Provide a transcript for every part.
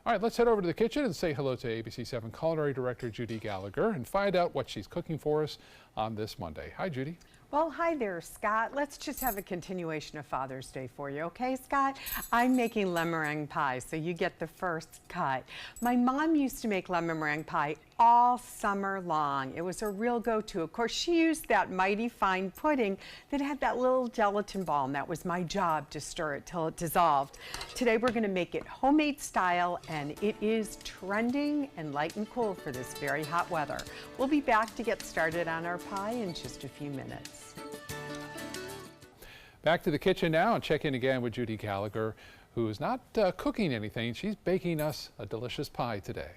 All right, let's head over to the kitchen and say hello to ABC7 Culinary Director Judy Gallagher and find out what she's cooking for us on this Monday. Hi, Judy. Well, hi there, Scott. Let's just have a continuation of Father's Day for you, okay, Scott? I'm making lemon meringue pie, so you get the first cut. My mom used to make lemon meringue pie all summer long. It was a real go-to. Of course, she used that mighty fine pudding that had that little gelatin ball, and that was my job to stir it till it dissolved. Today, we're going to make it homemade style, and it is trending and light and cool for this very hot weather. We'll be back to get started on our pie in just a few minutes. Back to the kitchen now and check in again with Judy Gallagher, who is not cooking anything. She's baking us a delicious pie today.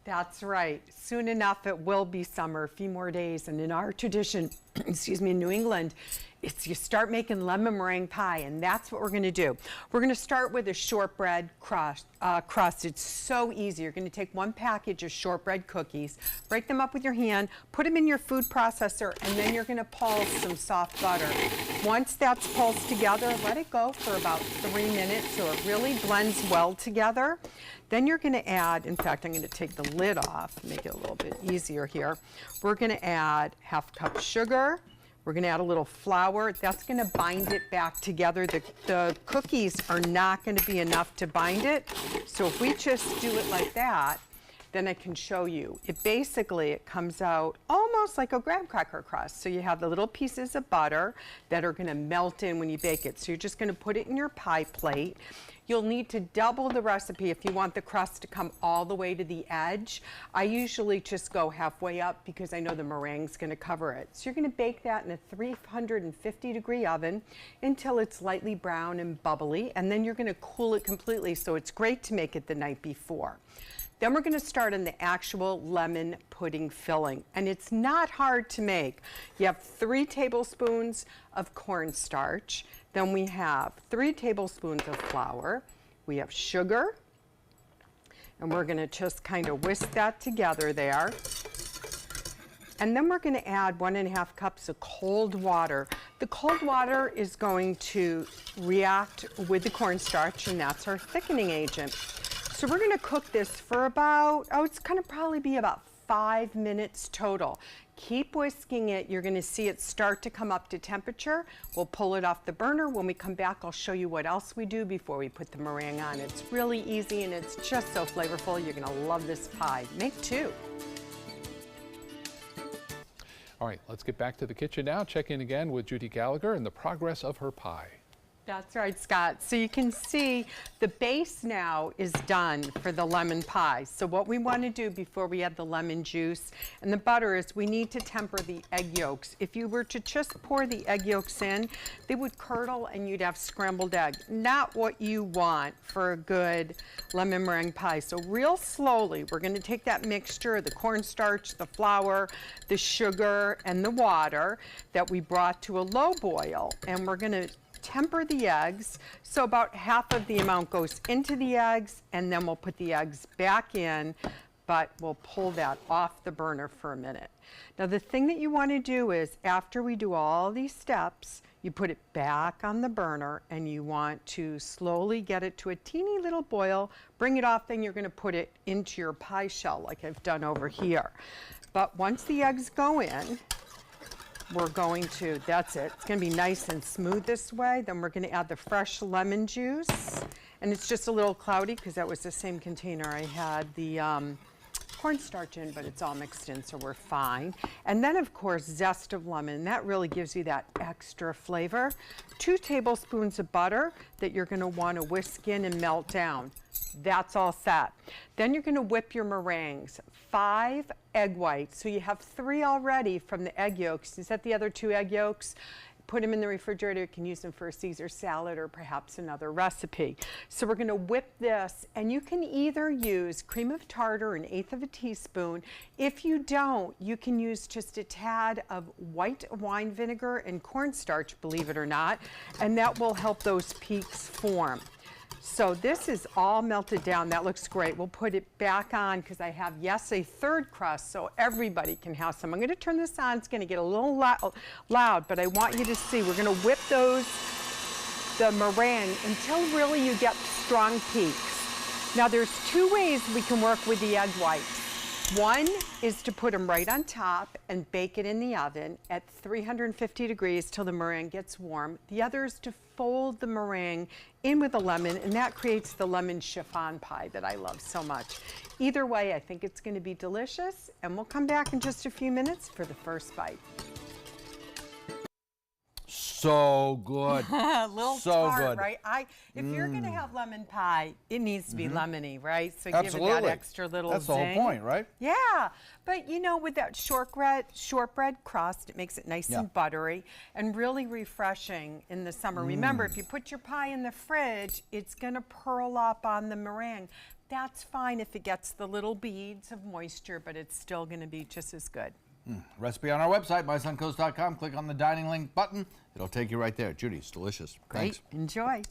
That's right. Soon enough, it will be summer, a few more days. And in our tradition, excuse me, in New England, it's you start making lemon meringue pie, and that's what we're going to do. We're going to start with a shortbread crust. It's so easy. You're going to take one package of shortbread cookies, break them up with your hand, put them in your food processor, and then you're going to pulse some soft butter. Once that's pulsed together, let it go for about 3 minutes so it really blends well together. Then you're going to add, in fact, I'm going to take the lid off, make it a little bit easier here. We're going to add ½ cup sugar. We're going to add a little flour. That's going to bind it back together. The cookies are not going to be enough to bind it. So if we just do it like that, then I can show you. It comes out almost like a graham cracker crust. So you have the little pieces of butter that are going to melt in when you bake it. So you're just going to put it in your pie plate. You'll need to double the recipe if you want the crust to come all the way to the edge. I usually just go halfway up because I know the meringue's going to cover it. So you're going to bake that in a 350-degree oven until it's lightly brown and bubbly, and then you're going to cool it completely, so it's great to make it the night before. Then we're going to start on the actual lemon pudding filling, and it's not hard to make. You have 3 tablespoons of cornstarch. Then we have 3 tablespoons of flour. We have sugar, and we're going to just kind of whisk that together there. And then we're going to add 1½ cups of cold water. The cold water is going to react with the cornstarch, and that's our thickening agent. So we're going to cook this for about, it's going to probably be about 5 minutes total. Keep whisking it. You're going to see it start to come up to temperature. We'll pull it off the burner. When we come back, I'll show you what else we do before we put the meringue on. It's really easy, and it's just so flavorful. You're going to love this pie. Make 2. All right, let's get back to the kitchen now. Check in again with Judy Gallagher and the progress of her pie. That's right, Scott. So you can see the base now is done for the lemon pie. So what we want to do before we add the lemon juice and the butter is we need to temper the egg yolks. If you were to just pour the egg yolks in, they would curdle and you'd have scrambled egg. Not what you want for a good lemon meringue pie. So real slowly, we're going to take that mixture, the cornstarch, the flour, the sugar, and the water that we brought to a low boil, and we're going to temper the eggs. So about half of the amount goes into the eggs, and then we'll put the eggs back in, but we'll pull that off the burner for a minute. Now the thing that you want to do is after we do all these steps, you put it back on the burner and you want to slowly get it to a teeny little boil, bring it off, then you're going to put it into your pie shell like I've done over here. But once the eggs go in, we're going to, that's it, it's going to be nice and smooth this way. Then we're going to add the fresh lemon juice. And it's just a little cloudy because that was the same container I had the cornstarch in, but it's all mixed in, so we're fine. And then, of course, zest of lemon. That really gives you that extra flavor. 2 tablespoons of butter that you're going to want to whisk in and melt down. That's all set. Then you're going to whip your meringues. 5 egg whites. So you have 3 already from the egg yolks. You set the other 2 egg yolks, put them in the refrigerator. You can use them for a Caesar salad or perhaps another recipe. So we're going to whip this, and you can either use cream of tartar, 1/8 teaspoon. If you don't, you can use just a tad of white wine vinegar and cornstarch, believe it or not, and that will help those peaks form. So this is all melted down. That looks great. We'll put it back on because I have, yes, a 3rd crust so everybody can have some. I'm going to turn this on. It's going to get a little loud, but I want you to see. We're going to whip the meringue until really you get strong peaks. Now there's two ways we can work with the egg whites. One is to put them right on top and bake it in the oven at 350 degrees till the meringue gets warm. The other is to fold the meringue in with a lemon, and that creates the lemon chiffon pie that I love so much. Either way, I think it's going to be delicious, and we'll come back in just a few minutes for the first bite. So good. A little so tart, good. right? If you're going to have lemon pie, it needs to be lemony, right? So Absolutely. give it that extra little That's zing. the whole point, right? Yeah, but you know, with that shortbread crust, it makes it nice and buttery and really refreshing in the summer. Remember, if you put your pie in the fridge, it's going to pearl up on the meringue. That's fine if it gets the little beads of moisture, but it's still going to be just as good. Recipe on our website, mysuncoast.com. Click on the dining link button. It'll take you right there. Judy, it's delicious. Great. Thanks. Enjoy.